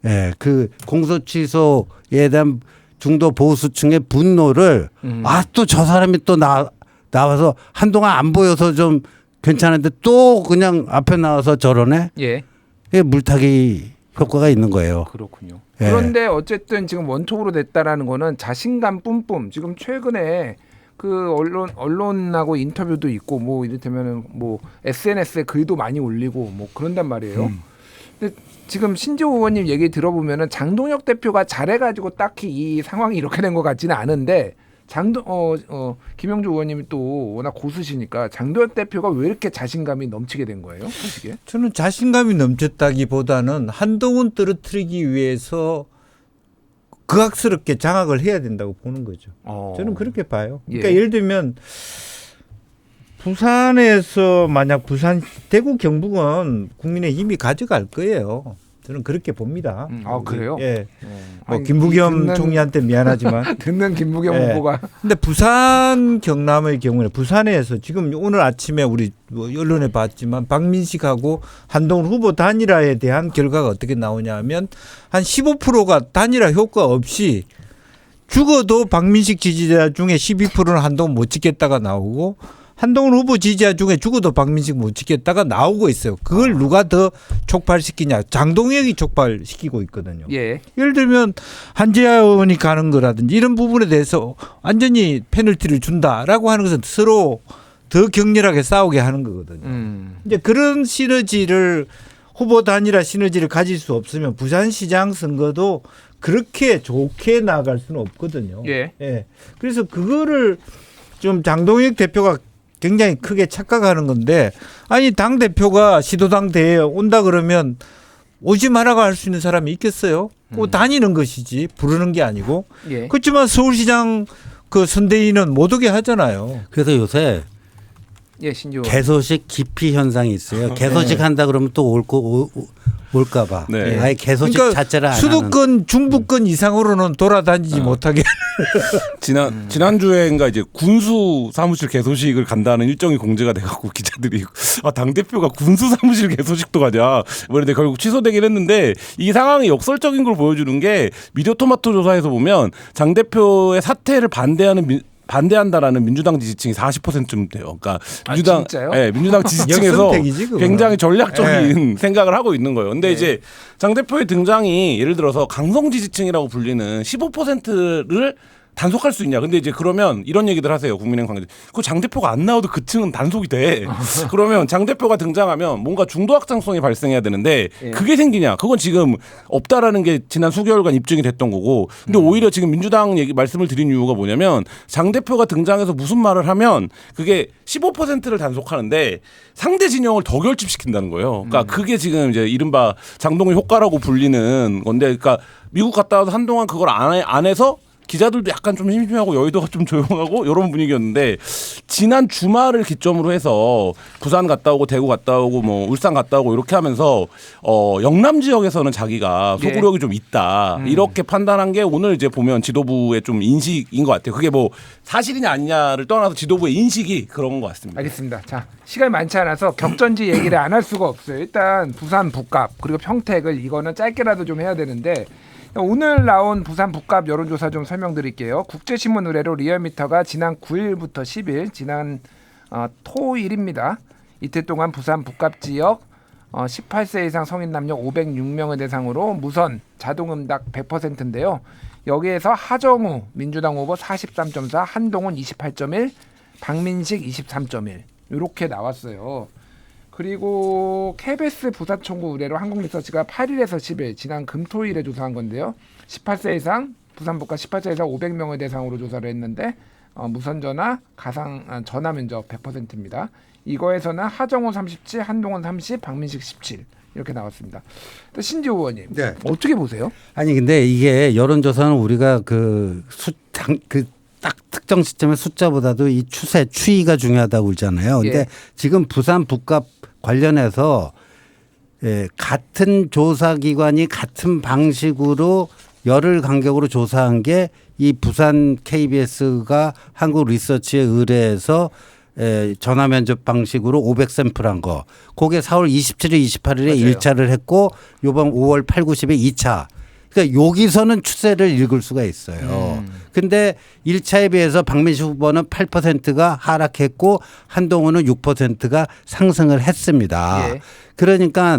예, 그 공소취소에 대한 중도 보수층의 분노를 또 저 사람이 또 나와서 한동안 안 보여서 좀 괜찮은데 또 그냥 앞에 나와서 저러네. 예. 이게 물타기 효과가 있는 거예요. 그렇군요. 예. 그런데 어쨌든 지금 원톱으로 됐다라는 거는 자신감 뿜뿜. 지금 최근에 그 언론하고 인터뷰도 있고 뭐 이를테면은 뭐 SNS에 글도 많이 올리고 뭐 그런단 말이에요. 근데 지금 신지호 의원님 얘기 들어보면은 장동혁 대표가 잘해가지고 딱히 이 상황이 이렇게 된 것 같지는 않은데 김영주 의원님이 또 워낙 고수시니까 장동혁 대표가 왜 이렇게 자신감이 넘치게 된 거예요? 솔직히? 저는 자신감이 넘쳤다기보다는 한동훈 떨어뜨리기 위해서 극악스럽게 장악을 해야 된다고 보는 거죠. 저는 그렇게 봐요. 그러니까 예. 예를 들면 부산에서 만약 대구 경북은 국민의힘이 가져갈 거예요. 저는 그렇게 봅니다. 아 그래요? 예. 뭐 아니, 김부겸 총리한테 미안하지만 듣는 김부겸 예. 후보가 근데 부산 경남의 경우에 부산에서 지금 오늘 아침에 우리 뭐 언론에 봤지만 박민식하고 한동훈 후보 단일화에 대한 결과가 어떻게 나오냐면 한 15%가 단일화 효과 없이 죽어도 박민식 지지자 중에 12%는 한동훈 못 찍겠다가 나오고 한동훈 후보 지지자 중에 죽어도 박민식 못 찍겠다가 나오고 있어요. 그걸 누가 더 촉발시키냐. 장동혁이 촉발시키고 있거든요. 예. 예를 들면 한재하 의원이 가는 거라든지 이런 부분에 대해서 완전히 페널티를 준다라고 하는 것은 서로 더 격렬하게 싸우게 하는 거거든요. 이제 그런 시너지를 후보 단일화 시너지를 가질 수 없으면 부산시장 선거도 그렇게 좋게 나아갈 수는 없거든요. 예. 예. 그래서 그거를 좀 장동혁 대표가 굉장히 크게 착각하는 건데 아니 당 대표가 시도당 대회에 온다 그러면 오지 마라고 할 수 있는 사람이 있겠어요? 꼭 다니는 것이지 부르는 게 아니고. 예. 그렇지만 서울시장 그 선대위는 못 오게 하잖아요. 그래서 요새 예, 신조. 개소식 기피 현상이 있어요. 개소식 한다 그러면 또 올까봐. 네. 아예 개소식 자체를 안 하는. 수도권 중부권 이상으로는 돌아다니지 못하게. 지난주에인가 이제 군수 사무실 개소식을 간다는 일정이 공제가 돼갖고 기자들이 당 대표가 군수 사무실 개소식도 가냐 뭐 이런데 결국 취소되긴 했는데 이 상황이 역설적인 걸 보여주는 게 미디어토마토 조사에서 보면 장 대표의 사퇴를 반대한다라는 민주당 지지층이 40%쯤 돼요. 그러니까 민주당, 진짜요? 예, 민주당 지지층에서 역선택이지, 그거는. 굉장히 전략적인 생각을 하고 있는 거예요. 근데 이제 장 대표의 등장이 예를 들어서 강성 지지층이라고 불리는 15%를 단속할 수 있냐. 근데 이제 그러면 이런 얘기들 하세요. 국민의힘 관계자. 그 장 대표가 안 나와도 그 층은 단속이 돼. 그러면 장 대표가 등장하면 뭔가 중도 확장성이 발생해야 되는데 그게 생기냐. 그건 지금 없다라는 게 지난 수개월간 입증이 됐던 거고. 근데 오히려 지금 민주당 얘기 말씀을 드린 이유가 뭐냐면 장 대표가 등장해서 무슨 말을 하면 그게 15%를 단속하는데 상대 진영을 더 결집시킨다는 거예요. 그러니까 그게 지금 이제 이른바 장동의 효과라고 불리는 건데 그러니까 미국 갔다 와서 한동안 그걸 안 해서 기자들도 약간 좀 심심하고 여의도가 좀 조용하고 이런 분위기였는데 지난 주말을 기점으로 해서 부산 갔다 오고 대구 갔다 오고 뭐 울산 갔다 오고 이렇게 하면서 영남 지역에서는 자기가 소구력이 좀 있다 이렇게 판단한 게 오늘 이제 보면 지도부의 좀 인식인 것 같아요. 그게 뭐 사실이냐 아니냐를 떠나서 지도부의 인식이 그런 것 같습니다. 알겠습니다. 자, 시간이 많지 않아서 격전지 얘기를 안 할 수가 없어요. 일단 부산 북값 그리고 평택을 이거는 짧게라도 좀 해야 되는데 오늘 나온 부산 북값 여론조사 좀 설명드릴게요. 국제신문 의뢰로 리얼미터가 지난 9일부터 10일 지난 토일입니다. 이틀 동안 부산 북값 지역 18세 이상 성인 남녀 506명을 대상으로 무선 자동응답 100%인데요. 여기에서 하정우 민주당 후보 43.4, 한동훈 28.1, 박민식 23.1 이렇게 나왔어요. 그리고 KBS 부산총구 의뢰로 한국리서치가 8일에서 10일 지난 금토일에 조사한 건데요. 18세 이상 부산 북값 18세 이상 500명을 대상으로 조사를 했는데 무선전화 가상 전화 면접 100%입니다. 이거에서는 하정우 37, 한동훈 30, 박민식 17 이렇게 나왔습니다. 신지호 의원님 네. 어떻게 보세요? 아니 근데 이게 여론조사는 우리가 딱 특정 시점의 숫자보다도 이 추이가 중요하다고 그러잖아요. 근데 예. 지금 부산 북값 관련해서 같은 조사기관이 같은 방식으로 열흘 간격으로 조사한 게 이 부산 KBS가 한국 리서치에 의뢰해서 전화 면접 방식으로 500샘플한 거. 그게 4월 27일, 28일에 맞아요. 1차를 했고 이번 5월 8, 90에 2차. 그러니까 여기서는 추세를 읽을 수가 있어요. 근데 1차에 비해서 박민식 후보는 8%가 하락했고 한동훈은 6%가 상승을 했습니다. 예. 그러니까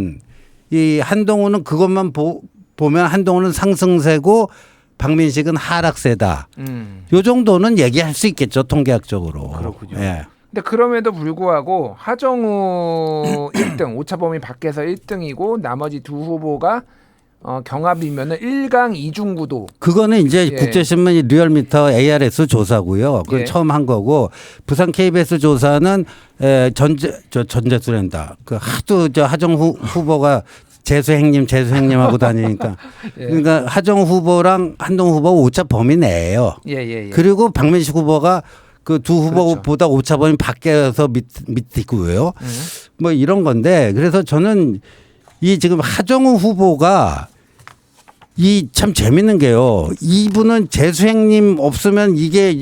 이 한동훈은 그것만 보면 한동훈은 상승세고 박민식은 하락세다. 요 정도는 얘기할 수 있겠죠, 통계학적으로. 그렇군요. 예. 근데 그럼에도 불구하고 하정우 1등 오차범위 밖에서 1등이고 나머지 두 후보가 경합이면은 1강 2중 구도. 그거는 이제 예. 국제신문이 리얼미터 ARS 조사고요. 그건 예. 처음 한 거고 부산 KBS 조사는 전재수랜다. 그 하도 하정우 후보가 재수행님 하고 다니니까. 예. 그러니까 하정우 후보랑 한동훈 후보가 오차 범위 내예요. 예. 그리고 박민식 후보가 그 두 후보보다 오차범위 밖에서 밑에 있고요. 뭐 이런 건데 그래서 저는 이 지금 하정우 후보가 이 참 재밌는 게요. 이분은 재수행님 없으면 이게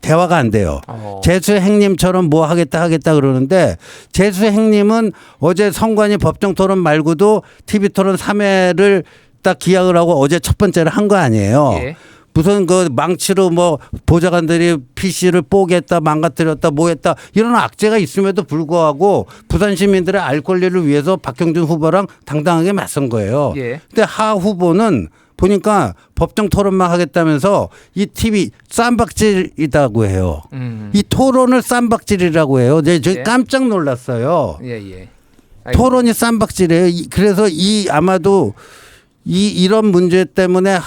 대화가 안 돼요. 재수행님처럼 뭐 하겠다 그러는데 재수행님은 어제 선관위 법정 토론 말고도 TV 토론 3회를 딱 기약을 하고 어제 첫 번째를 한 거 아니에요. 예. 무슨 그 망치로 뭐 보좌관들이 PC를 뽀겠다 망가뜨렸다 뭐 했다 이런 악재가 있음에도 불구하고 부산 시민들의 알 권리를 위해서 박형준 후보랑 당당하게 맞선 거예요. 예. 근데 하 후보는 보니까 법정 토론만 하겠다면서 이 TV 쌈박질이라고 해요. 이 토론을 쌈박질이라고 해요. 저 깜짝 놀랐어요. 예. 토론이 쌈박질이에요. 그래서 이 아마도 이런 문제 때문에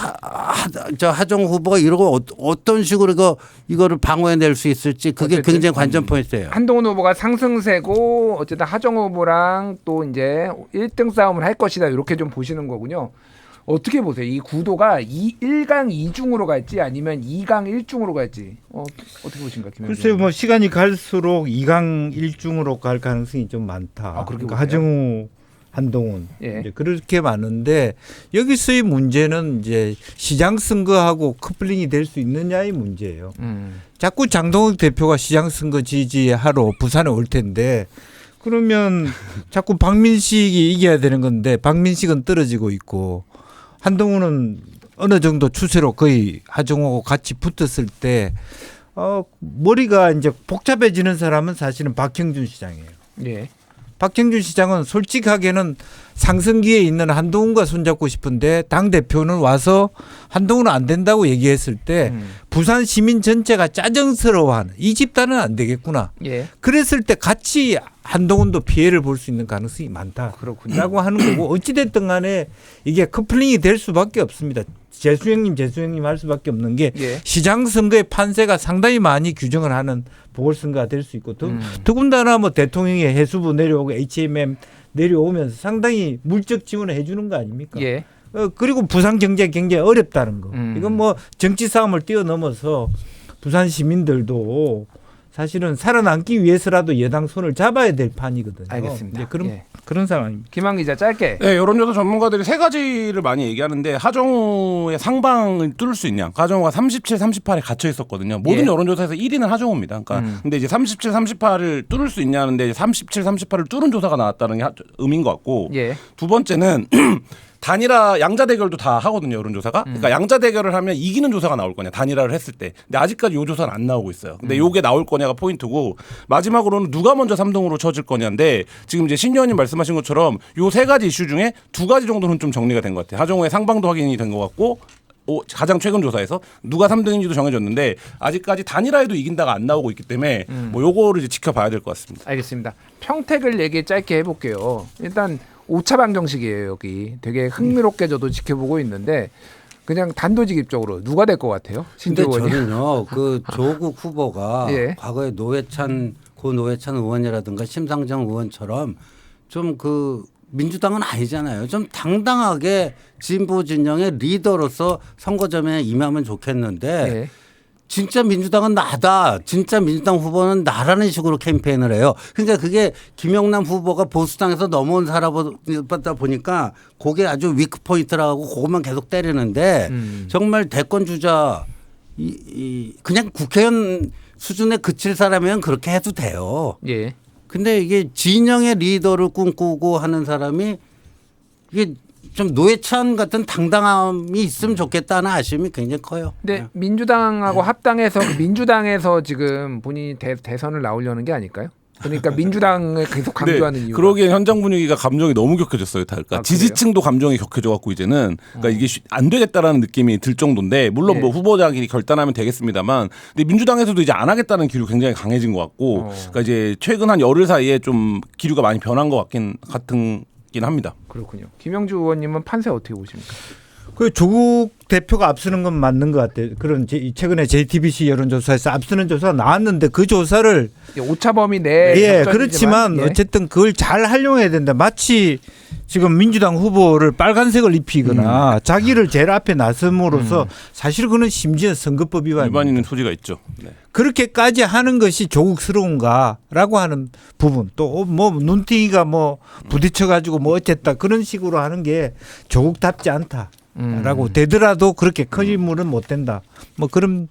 하정 후보가 이러고 어떤 식으로 이거를 방어해낼 수 있을지 그게 굉장히 관전 포인트예요. 한동훈 후보가 상승세고 어쨌든 하정우 후보랑 또 이제 1등 싸움을 할 것이다 이렇게 좀 보시는 거군요. 어떻게 보세요? 이 구도가 1강 2중으로 갈지 아니면 2강 1중으로 갈지 어떻게 보십니까? 글쎄요, 뭐 시간이 갈수록 2강 1중으로 갈 가능성이 좀 많다. 그렇게 그러니까 보세요? 하정우, 한동훈 예. 이제 그렇게 많은데 여기서의 문제는 이제 시장 선거하고 커플링이 될 수 있느냐의 문제예요. 자꾸 장동혁 대표가 시장 선거 지지하러 부산에 올 텐데 그러면 자꾸 박민식이 이겨야 되는 건데 박민식은 떨어지고 있고 한동훈은 어느 정도 추세로 거의 하정우하고 같이 붙었을 때 머리가 이제 복잡해지는 사람은 사실은 박형준 시장이에요. 예. 박형준 시장은 솔직하게는 상승기에 있는 한동훈과 손잡고 싶은데 당대표는 와서 한동훈은 안 된다고 얘기했을 때 부산 시민 전체가 짜증스러워하는 이 집단은 안 되겠구나. 예. 그랬을 때 같이 한동훈도 피해를 볼 수 있는 가능성이 많다. 그렇군요. 라고 하는 거고 어찌됐든 간에 이게 커플링이 될 수밖에 없습니다. 재수형님 할 수밖에 없는 게 예. 시장 선거의 판세가 상당히 많이 규정을 하는 보궐선거가 될 수 있고 더군다나 뭐 대통령이 해수부 내려오고 HMM 내려오면서 상당히 물적 지원을 해주는 거 아닙니까? 예. 그리고 부산 경제 굉장히 어렵다는 거. 이건 뭐 정치 싸움을 뛰어넘어서 부산 시민들도 사실은 살아남기 위해서라도 여당 손을 잡아야 될 판이거든요. 알겠습니다. 이제 그런 상황입니다. 김한 기자 짧게. 네, 여론조사 전문가들이 세 가지를 많이 얘기하는데 하정우의 상방을 뚫을 수 있냐. 하정우가 37, 38에 갇혀 있었거든요. 모든 예. 여론조사에서 1위는 하정우입니다. 그러니까 근데 이제 37, 38을 뚫을 수 있냐는데 37, 38을 뚫은 조사가 나왔다는 게 의미인 것 같고 예. 두 번째는 단일화 양자 대결도 다 하거든요, 여론조사가. 그러니까 양자 대결을 하면 이기는 조사가 나올 거냐, 단일화를 했을 때. 근데 아직까지 요 조사는 안 나오고 있어요. 근데 요게 나올 거냐가 포인트고 마지막으로는 누가 먼저 3등으로 쳐질 거냐인데 지금 이제 신 의원님 말씀하신 것처럼 요 세 가지 이슈 중에 두 가지 정도는 좀 정리가 된 것 같아요. 하정우의 상방도 확인이 된 것 같고 가장 최근 조사에서 누가 3등인지도 정해졌는데 아직까지 단일화에도 이긴다가 안 나오고 있기 때문에 뭐 요거를 이제 지켜봐야 될 것 같습니다. 알겠습니다. 평택을 얘기 짧게 해볼게요. 일단 5차 방정식이에요. 여기 되게 흥미롭게 저도 지켜보고 있는데 그냥 단도직입적으로 누가 될 것 같아요? 근데 신조 의원이. 저는요 그 조국 후보가 예. 과거에 고 노회찬 의원이라든가 심상정 의원처럼 좀 그 민주당은 아니잖아요. 좀 당당하게 진보 진영의 리더로서 선거점에 임하면 좋겠는데 예. 진짜 민주당은 나다. 진짜 민주당 후보는 나라는 식으로 캠페인을 해요. 그러니까 그게 김영남 후보가 보수당에서 넘어온 사람이다 보니까 그게 아주 위크 포인트라고 그것만 계속 때리는데 정말 대권 주자 그냥 국회의원 수준에 그칠 사람이면 그렇게 해도 돼요. 예. 근데 이게 진영의 리더를 꿈꾸고 하는 사람이 이게 좀 노회찬 같은 당당함이 있으면 좋겠다는 아쉬움이 굉장히 커요. 근데 민주당하고 합당해서 민주당에서 지금 본인이 대선을 나오려는 게 아닐까요? 그러니까 민주당을 계속 강조하는 이유. 그러기엔 현장 분위기가 감정이 너무 격해졌어요. 그러니까 아, 지지층도 감정이 격해져 갖고 이제는 그러니까 이게 안 되겠다라는 느낌이 들 정도인데 물론 예. 뭐 후보자끼리 결단하면 되겠습니다만 근데 민주당에서도 이제 안 하겠다는 기류 굉장히 강해진 것 같고 그러니까 이제 최근 한 열흘 사이에 좀 기류가 많이 변한 것 같긴 합니다. 그렇군요. 김영주 의원님은 판세 어떻게 보십니까? 그 조국 대표가 앞서는 건 맞는 것 같아요. 그런 최근에 JTBC 여론조사에서 앞서는 조사가 나왔는데 그 조사를 오차범위 내. 예, 그렇지만 어쨌든 그걸 잘 활용해야 된다. 마치 지금 민주당 후보를 빨간색을 입히거나 자기를 제일 앞에 나섬으로써 사실 그는 심지어 선거법 위반입니다. 위반 있는 소지가 있죠. 네. 그렇게까지 하는 것이 조국스러운가라고 하는 부분 또 뭐 눈팅이가 뭐 부딪혀가지고 뭐 어쨌다 그런 식으로 하는 게 조국답지 않다라고 되더라도 그렇게 큰 인물은 못 된다. 뭐 그런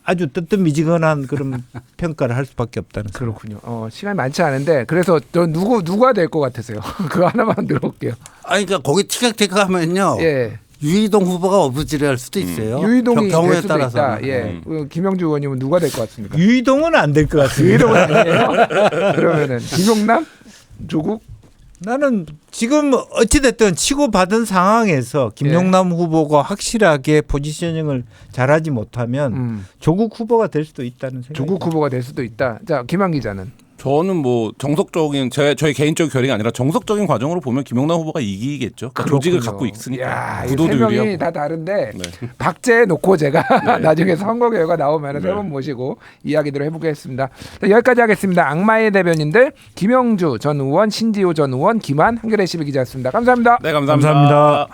아주 뜨뜻미지근한 그런 평가를 할 수밖에 없다는. 그렇군요. 시간이 많지 않은데 그래서 저 누가 될 것 같으세요? 그거 하나만 들어볼게요. 아니 그러니까 거기 티격태격하면요. 예. 유이동 후보가 어부지리할 수도 있어요. 유이동이 경우에 될 수도 따라서. 있다. 예. 김영주 의원님은 누가 될 것 같습니까? 유이동은 안 될 것 같습니다. 유이동은 아니에요. 그러면은 김용남, 조국. 나는 지금 어찌됐든 치고받은 상황에서 김용남 후보가 확실하게 포지셔닝을 잘하지 못하면 조국 후보가 될 수도 있다는 생각이. 조국 후보가 될 수도 있다. 자, 김한 기자는. 저는 뭐 정석적인 저희 개인적 결의가 아니라 정석적인 과정으로 보면 김용남 후보가 이기겠죠. 그러니까 조직을 갖고 있으니까. 야, 구도도 세 명이 유리하고. 다 다른데 네. 박제 놓고 제가 나중에 선거 결과 나오면 세 번 모시고 이야기들을 해보겠습니다. 자, 여기까지 하겠습니다. 악마의 대변인들 김영주 전 의원, 신지호 전 의원, 김한 한겨레 12 기자였습니다. 감사합니다. 네, 감사합니다. 감사합니다.